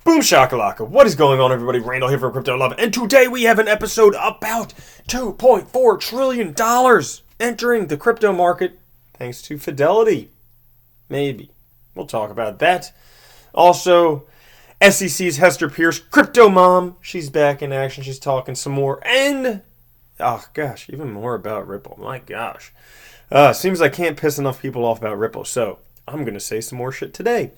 Boom shakalaka. What is going on, everybody? Randall here for Crypto Love, and today we have an episode about $2.4 trillion entering the crypto market thanks to Fidelity. Maybe. We'll talk about that. Also, SEC's Hester Pierce, Crypto Mom. She's back in action. She's talking some more. And, oh gosh, even more about Ripple. My gosh. Seems I can't piss enough people off about Ripple, so I'm going to say some more shit today.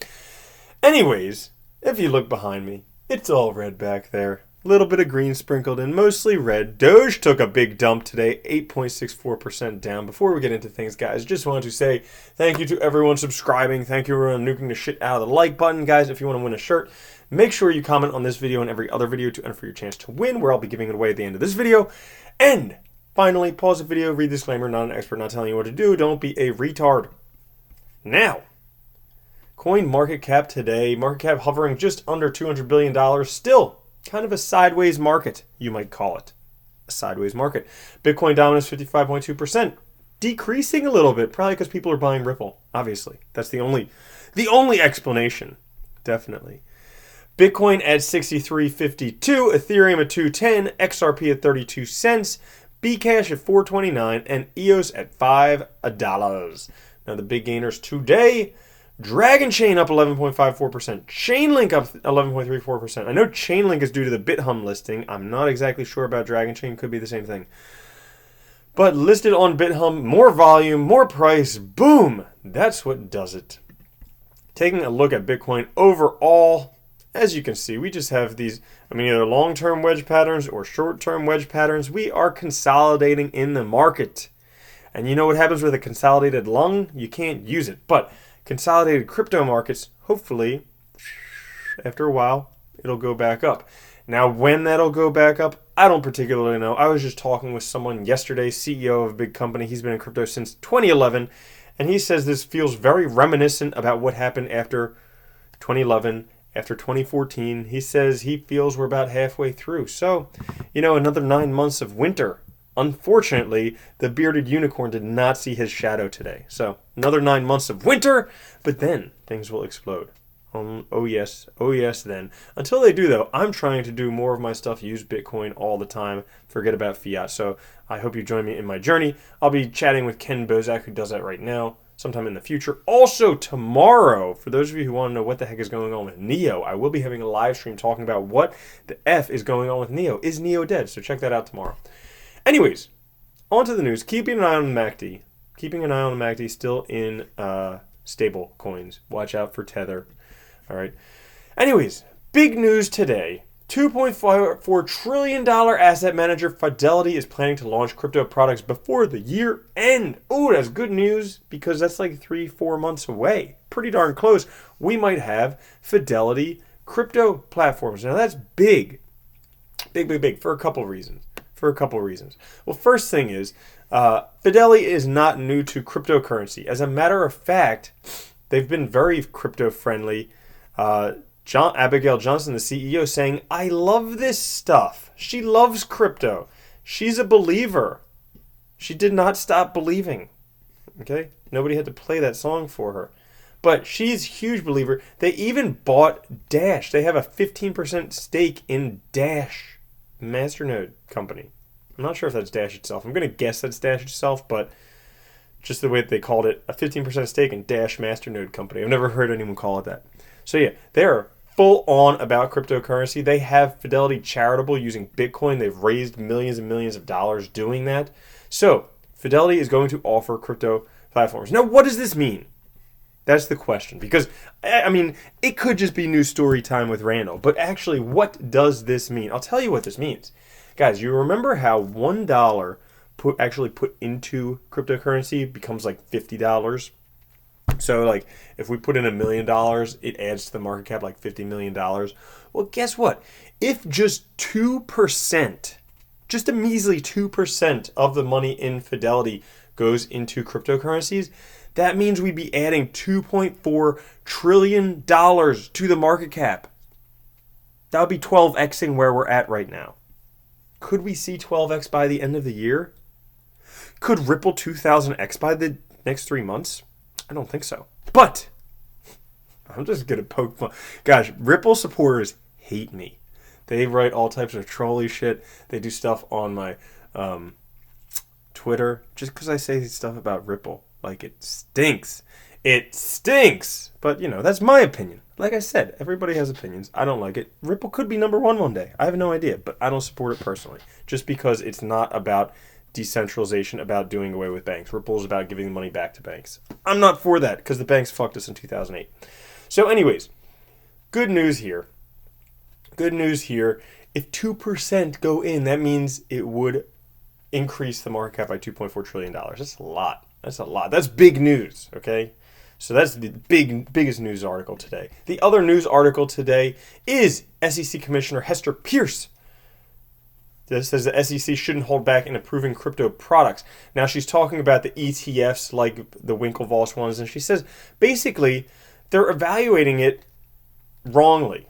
Anyways, if you look behind me, it's all red back there. A little bit of green sprinkled in, mostly red. Doge took a big dump today, 8.64% down. Before we get into things, guys, just wanted to say thank you to everyone subscribing. Thank you for nuking the shit out of the like button. Guys, if you want to win a shirt, make sure you comment on this video and every other video to enter for your chance to win, where I'll be giving it away at the end of this video. And finally, pause the video, read the disclaimer, not an expert, not telling you what to do. Don't be a retard. Now, coin market cap today, market cap hovering just under $200 billion, still kind of a sideways market, you might call it. A sideways market. Bitcoin dominance 55.2%, decreasing a little bit, probably because people are buying Ripple, obviously. That's the only explanation, definitely. Bitcoin at 63.52, Ethereum at 210, XRP at 32 cents, Bcash at 4.29, and EOS at $5. Now the big gainers today: Dragon Chain up 11.54%. Chainlink up 11.34%. I know Chainlink is due to the BitHum listing. I'm not exactly sure about Dragon Chain. Could be the same thing. But listed on BitHum, more volume, more price. Boom! That's what does it. Taking a look at Bitcoin overall, as you can see, we just have these, either long-term wedge patterns or short-term wedge patterns. We are consolidating in the market. And you know what happens with a consolidated lung? You can't use it. But consolidated crypto markets, hopefully, after a while, it'll go back up. Now, when that'll go back up, I don't particularly know. I was just talking with someone yesterday, CEO of a big company. He's been in crypto since 2011, and he says this feels very reminiscent about what happened after 2011, after 2014. He says he feels we're about halfway through. So, another 9 months of winter. Unfortunately, the bearded unicorn did not see his shadow today. So, another 9 months of winter, but then things will explode. Oh yes then. Until they do, though, I'm trying to do more of my stuff, use Bitcoin all the time, forget about fiat. So, I hope you join me in my journey. I'll be chatting with Ken Bozak, who does that right now, sometime in the future. Also, tomorrow, for those of you who want to know what the heck is going on with Neo, I will be having a live stream talking about what the F is going on with Neo. Is Neo dead? So, check that out tomorrow. Anyways, on to the news. Keeping an eye on the MACD. Keeping an eye on the MACD, still in stable coins. Watch out for Tether. All right. Anyways, big news today. $2.4 trillion asset manager Fidelity is planning to launch crypto products before the year end. Oh, that's good news, because that's like 3-4 months away. Pretty darn close. We might have Fidelity crypto platforms. Now, that's big. Big, for a couple of reasons. Well, first thing is, Fidelity is not new to cryptocurrency. As a matter of fact, they've been very crypto-friendly. Abigail Johnson, the CEO, saying, I love this stuff. She loves crypto. She's a believer. She did not stop believing. Okay? Nobody had to play that song for her. But she's a huge believer. They even bought Dash. They have a 15% stake in Dash. Masternode company. I'm not sure if that's Dash itself. I'm going to guess that's Dash itself, but just the way that they called it, a 15% stake in Dash Masternode company. I've never heard anyone call it that. So yeah, they're full on about cryptocurrency. They have Fidelity Charitable using Bitcoin. They've raised millions and millions of dollars doing that. So Fidelity is going to offer crypto platforms. Now, what does this mean? That's the question, because, it could just be news story time with Randall, but actually, what does this mean? I'll tell you what this means. Guys, you remember how $1 put into cryptocurrency becomes like $50? So, like, if we put in $1 million, it adds to the market cap like $50 million. Well, guess what? If just 2%, just a measly 2% of the money in Fidelity goes into cryptocurrencies, that means we'd be adding $2.4 trillion to the market cap. That would be 12xing where we're at right now. Could we see 12x by the end of the year? Could Ripple 2000x by the next 3 months? I don't think so. But I'm just gonna poke fun. Gosh, Ripple supporters hate me. They write all types of trolly shit. They do stuff on my Twitter just because I say stuff about Ripple. Like, it stinks. It stinks. But, you know, that's my opinion. Like I said, everybody has opinions. I don't like it. Ripple could be number one day. I have no idea, but I don't support it personally. Just because it's not about decentralization, about doing away with banks. Ripple is about giving money back to banks. I'm not for that because the banks fucked us in 2008. So anyways, good news here. Good news here. If 2% go in, that means it would increase the market cap by $2.4 trillion. That's a lot. That's a lot. That's big news, okay? So that's the biggest news article today. The other news article today is SEC Commissioner Hester Pierce. This says the SEC shouldn't hold back in approving crypto products. Now she's talking about the ETFs like the Winklevoss ones, and she says basically they're evaluating it wrongly.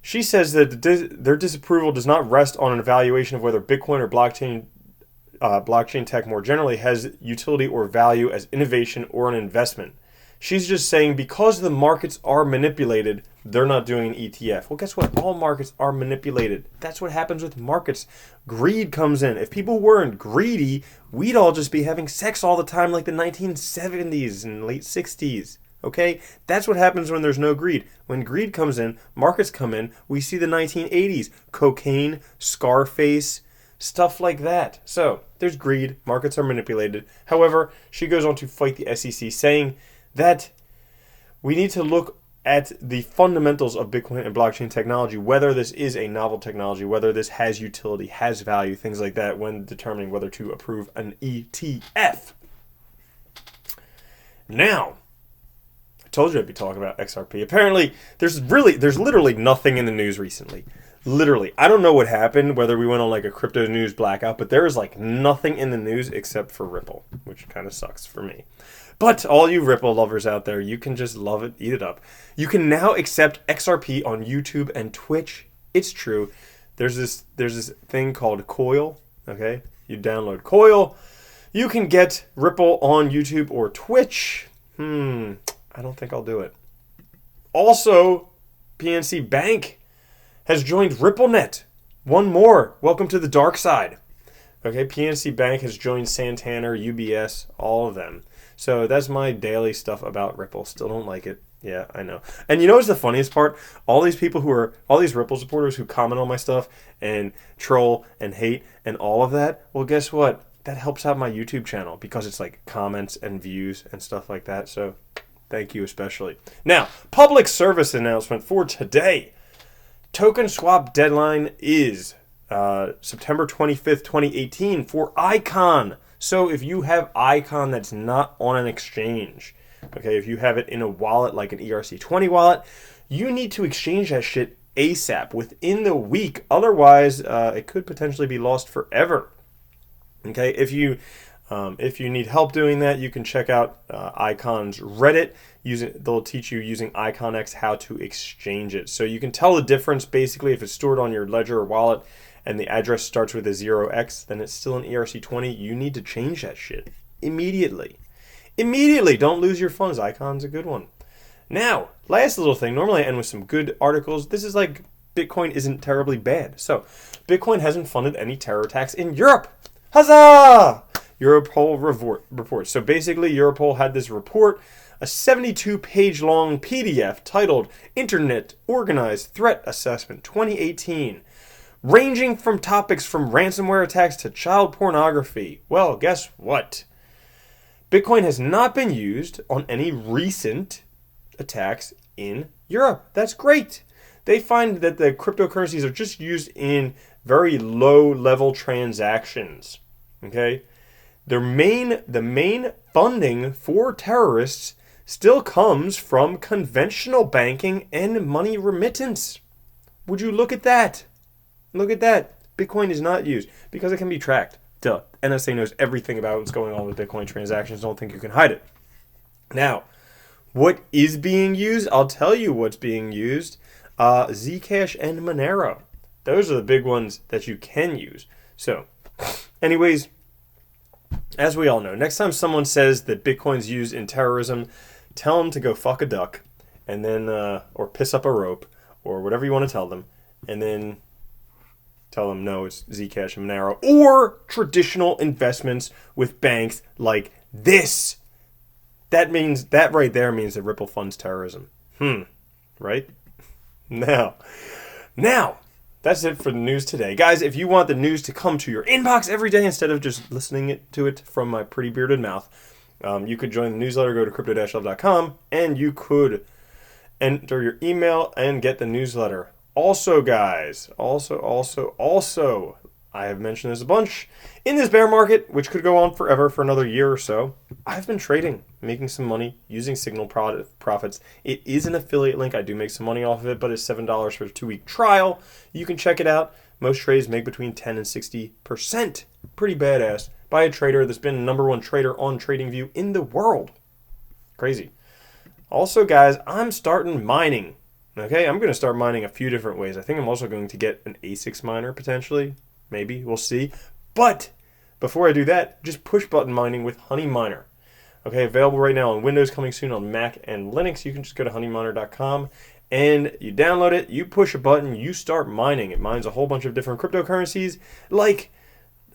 She says that their disapproval does not rest on an evaluation of whether Bitcoin or blockchain tech more generally has utility or value as innovation or an investment. She's just saying because the markets are manipulated, they're not doing an ETF. Well, guess what? All markets are manipulated. That's what happens with markets. Greed comes in. If people weren't greedy, we'd all just be having sex all the time like the 1970s and late 60s. Okay? That's what happens when there's no greed. When greed comes in, markets come in, we see the 1980s. Cocaine, Scarface, stuff like that. So, there's greed. Markets are manipulated. However, she goes on to fight the SEC, saying that we need to look at the fundamentals of Bitcoin and blockchain technology, whether this is a novel technology, whether this has utility, has value, things like that, when determining whether to approve an ETF. Now, I told you I'd be talking about XRP. Apparently, there's literally nothing in the news recently. Literally. I don't know what happened, whether we went on like a crypto news blackout, but there is like nothing in the news except for Ripple, which kind of sucks for me. But all you Ripple lovers out there, you can just love it, eat it up. You can now accept XRP on YouTube and Twitch. It's true. There's this thing called Coil, okay? You download Coil. You can get Ripple on YouTube or Twitch. I don't think I'll do it. Also, PNC Bank has joined RippleNet. One more. Welcome to the dark side. Okay, PNC Bank has joined Santander, UBS, all of them. So that's my daily stuff about Ripple. Still don't like it. Yeah, I know. And you know what's the funniest part? All these Ripple supporters who comment on my stuff and troll and hate and all of that, well, guess what? That helps out my YouTube channel because it's like comments and views and stuff like that. So thank you especially. Now, public service announcement for today. Token swap deadline is September 25th, 2018 for Icon. So if you have Icon that's not on an exchange, okay, if you have it in a wallet like an ERC20 wallet, you need to exchange that shit ASAP within the week. Otherwise, it could potentially be lost forever. Okay, if you need help doing that, you can check out Icon's Reddit. They'll teach you using IconX how to exchange it. So you can tell the difference basically if it's stored on your ledger or wallet and the address starts with a 0x, then it's still an ERC20. You need to change that shit immediately. Immediately! Don't lose your funds. Icon's a good one. Now, last little thing. Normally I end with some good articles. This is like Bitcoin isn't terribly bad. So, Bitcoin hasn't funded any terror attacks in Europe. Huzzah! Europol report. So basically, Europol had this report, a 72-page long PDF titled Internet Organized Threat Assessment 2018, ranging from topics from ransomware attacks to child pornography. Well, guess what? Bitcoin has not been used on any recent attacks in Europe. That's great. They find that the cryptocurrencies are just used in very low-level transactions. Okay? The main funding for terrorists still comes from conventional banking and money remittance. Would you look at that? Look at that. Bitcoin is not used because it can be tracked. Duh. NSA knows everything about what's going on with Bitcoin transactions. Don't think you can hide it. Now, what is being used? I'll tell you what's being used. Zcash and Monero. Those are the big ones that you can use. So, anyways, as we all know, next time someone says that Bitcoin's used in terrorism, tell them to go fuck a duck and then or piss up a rope, or whatever you want to tell them, and then tell them no, it's Zcash and Monero, or traditional investments with banks like this. That right there means that Ripple funds terrorism. Right? Now, that's it for the news today. Guys, if you want the news to come to your inbox every day instead of just listening to it from my pretty bearded mouth, you could join the newsletter, go to crypto-love.com, and you could enter your email and get the newsletter. Also, guys, also, I have mentioned this a bunch. In this bear market, which could go on forever for another year or so, I've been trading, making some money using Signal profits. It is an affiliate link. I do make some money off of it, but it's $7 for a 2-week trial. You can check it out. Most trades make between 10 and 60%. Pretty badass. By a trader that's been the #1 trader on TradingView in the world. Crazy. Also, guys, I'm starting mining. Okay, I'm going to start mining a few different ways. I think I'm also going to get an ASICs miner potentially. Maybe. We'll see. But before I do that, just push button mining with Honey Miner. Okay, available right now on Windows, coming soon on Mac and Linux. You can just go to honeyminer.com and you download it. You push a button. You start mining. It mines a whole bunch of different cryptocurrencies like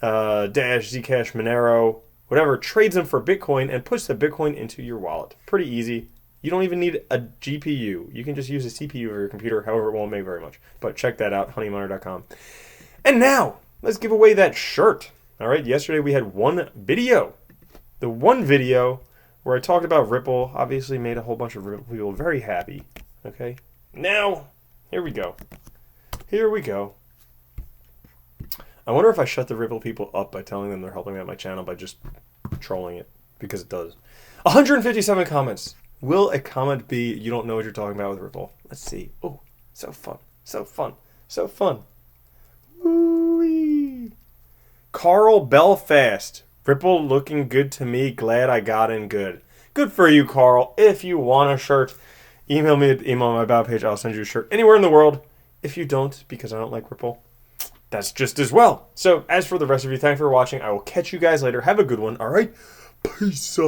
Dash, Zcash, Monero, whatever. Trades them for Bitcoin and puts the Bitcoin into your wallet. Pretty easy. You don't even need a GPU. You can just use a CPU of your computer. However, it won't make very much. But check that out, honeyminer.com. And now, let's give away that shirt. All right, yesterday we had one video. The one video where I talked about Ripple, obviously made a whole bunch of Ripple people very happy. Okay, now, here we go. Here we go. I wonder if I shut the Ripple people up by telling them they're helping me out my channel by just trolling it, because it does. 157 comments. Will a comment be, you don't know what you're talking about with Ripple? Let's see. Oh, so fun. So fun. So fun. Woo-wee. Carl Belfast. Ripple looking good to me. Glad I got in good. Good for you, Carl. If you want a shirt, email me at the email on my about page. I'll send you a shirt anywhere in the world. If you don't, because I don't like Ripple, that's just as well. So, as for the rest of you, thanks for watching. I will catch you guys later. Have a good one. All right? Peace.